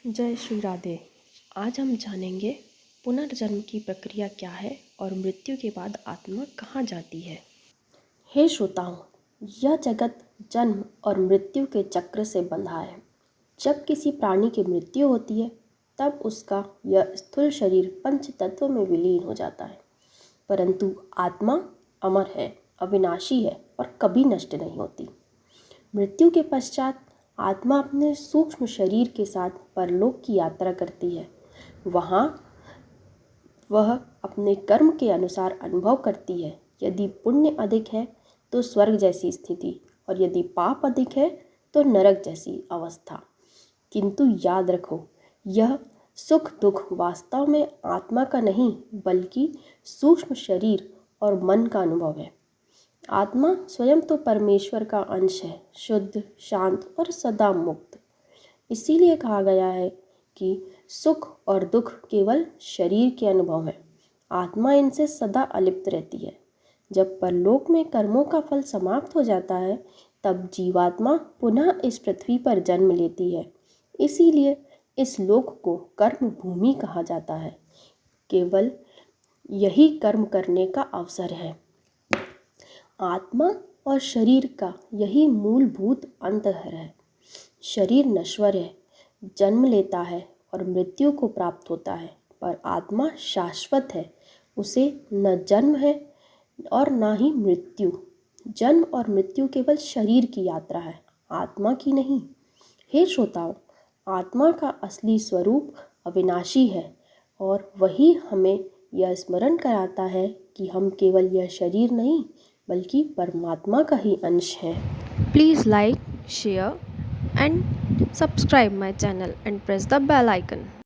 जय श्री राधे। आज हम जानेंगे पुनर्जन्म की प्रक्रिया क्या है और मृत्यु के बाद आत्मा कहाँ जाती है। हे श्रोताओं, यह जगत जन्म और मृत्यु के चक्र से बंधा है। जब किसी प्राणी की मृत्यु होती है तब उसका यह स्थूल शरीर पंच तत्व में विलीन हो जाता है, परंतु आत्मा अमर है, अविनाशी है और कभी नष्ट नहीं होती। मृत्यु के पश्चात आत्मा अपने सूक्ष्म शरीर के साथ परलोक की यात्रा करती है। वहाँ वह अपने कर्म के अनुसार अनुभव करती है। यदि पुण्य अधिक है तो स्वर्ग जैसी स्थिति और यदि पाप अधिक है तो नरक जैसी अवस्था। किंतु याद रखो, यह सुख दुख वास्तव में आत्मा का नहीं बल्कि सूक्ष्म शरीर और मन का अनुभव है। आत्मा स्वयं तो परमेश्वर का अंश है, शुद्ध, शांत और सदा मुक्त। इसीलिए कहा गया है कि सुख और दुख केवल शरीर के अनुभव है, आत्मा इनसे सदा अलिप्त रहती है। जब परलोक में कर्मों का फल समाप्त हो जाता है तब जीवात्मा पुनः इस पृथ्वी पर जन्म लेती है। इसीलिए इस लोक को कर्म भूमि कहा जाता है। केवल यही कर्म करने का अवसर है। आत्मा और शरीर का यही मूलभूत अंतर है। शरीर नश्वर है, जन्म लेता है और मृत्यु को प्राप्त होता है, पर आत्मा शाश्वत है, उसे न जन्म है और न ही मृत्यु। जन्म और मृत्यु केवल शरीर की यात्रा है, आत्मा की नहीं। हे श्रोताओं, आत्मा का असली स्वरूप अविनाशी है और वही हमें यह स्मरण कराता है कि हम केवल यह शरीर नहीं बल्कि परमात्मा का ही अंश है। Please like, share and subscribe my channel and press the bell icon.